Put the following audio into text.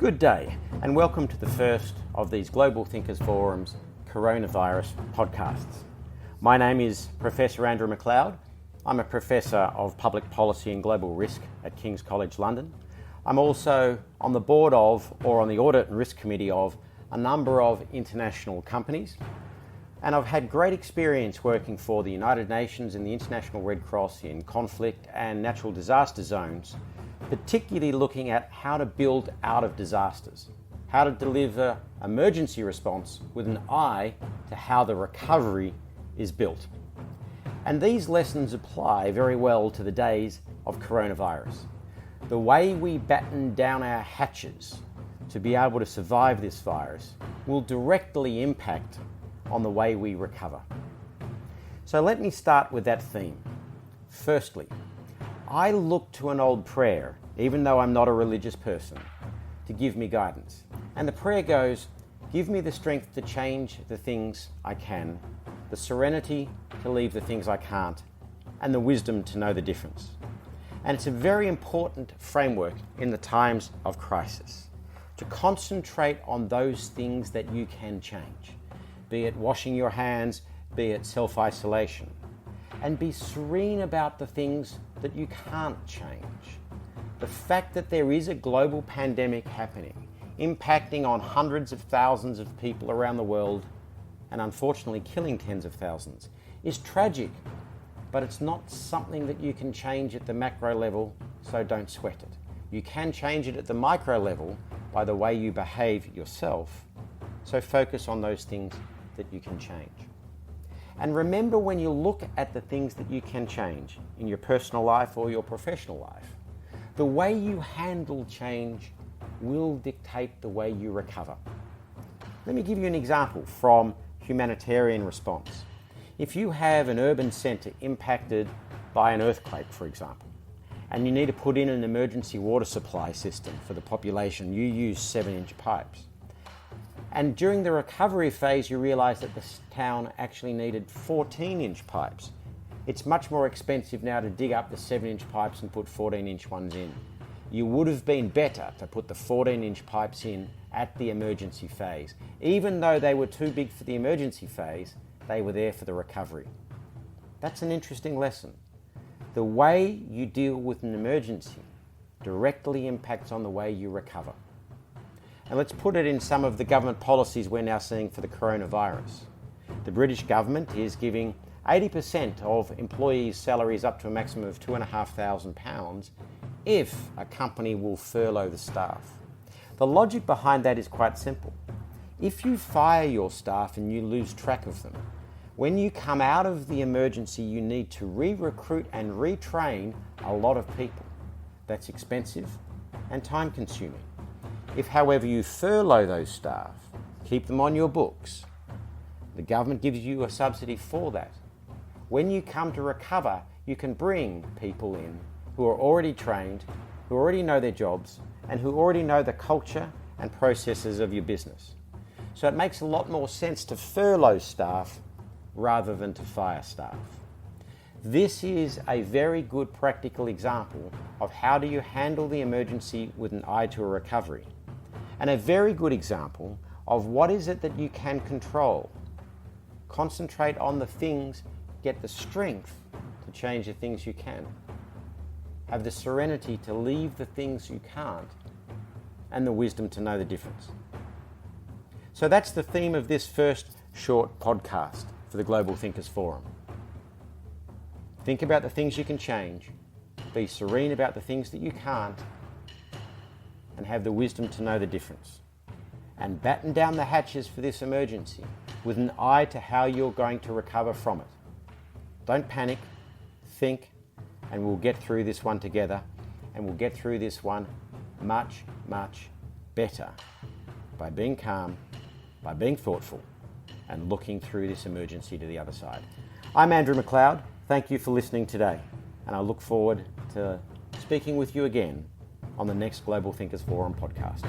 Good day, and welcome to the first of these Global Thinkers Forum's coronavirus podcasts. My name is Professor Andrew MacLeod. I'm a Professor of Public Policy and Global Risk at King's College London. I'm also on the board of, or on the Audit and Risk Committee of, a number of international companies. And I've had great experience working for the United Nations and the International Red Cross in conflict and natural disaster zones, particularly looking at how to build out of disasters, how to deliver emergency response with an eye to how the recovery is built. And these lessons apply very well to the days of coronavirus. The way we batten down our hatches to be able to survive this virus will directly impact on the way we recover. So let me start with that theme. Firstly, I look to an old prayer, even though I'm not a religious person, to give me guidance. And the prayer goes, give me the strength to change the things I can, the serenity to leave the things I can't, and the wisdom to know the difference. And it's a very important framework in the times of crisis, to concentrate on those things that you can change, be it washing your hands, be it self-isolation, and be serene about the things that you can't change. The fact that there is a global pandemic happening, impacting on hundreds of thousands of people around the world, and unfortunately killing tens of thousands, is tragic, but it's not something that you can change at the macro level, so don't sweat it. You can change it at the micro level by the way you behave yourself, so focus on those things that you can change. And remember, when you look at the things that you can change in your personal life or your professional life, the way you handle change will dictate the way you recover. Let me give you an example from humanitarian response. If you have an urban centre impacted by an earthquake, for example, and you need to put in an emergency water supply system for the population, you use 7-inch pipes. And during the recovery phase, you realise that this town actually needed 14-inch pipes. It's much more expensive now to dig up the 7-inch pipes and put 14-inch ones in. You would have been better to put the 14-inch pipes in at the emergency phase. Even though they were too big for the emergency phase, they were there for the recovery. That's an interesting lesson. The way you deal with an emergency directly impacts on the way you recover. And let's put it in some of the government policies we're now seeing for the coronavirus. The British government is giving 80% of employees' salaries up to a maximum of £2,500 if a company will furlough the staff. The logic behind that is quite simple. If you fire your staff and you lose track of them, when you come out of the emergency, you need to re-recruit and retrain a lot of people. That's expensive and time-consuming. If, however, you furlough those staff, keep them on your books, the government gives you a subsidy for that. When you come to recover, you can bring people in who are already trained, who already know their jobs, and who already know the culture and processes of your business. So it makes a lot more sense to furlough staff rather than to fire staff. This is a very good practical example of how do you handle the emergency with an eye to a recovery. And a very good example of what is it that you can control. Concentrate on the things, get the strength to change the things you can. Have the serenity to leave the things you can't, and the wisdom to know the difference. So that's the theme of this first short podcast for the Global Thinkers Forum. Think about the things you can change, be serene about the things that you can't, and have the wisdom to know the difference. And batten down the hatches for this emergency with an eye to how you're going to recover from it. Don't panic, think, and we'll get through this one together, and we'll get through this one much, much better by being calm, by being thoughtful, and looking through this emergency to the other side. I'm Andrew MacLeod. Thank you for listening today, and I look forward to speaking with you again on the next Global Thinkers Forum podcast.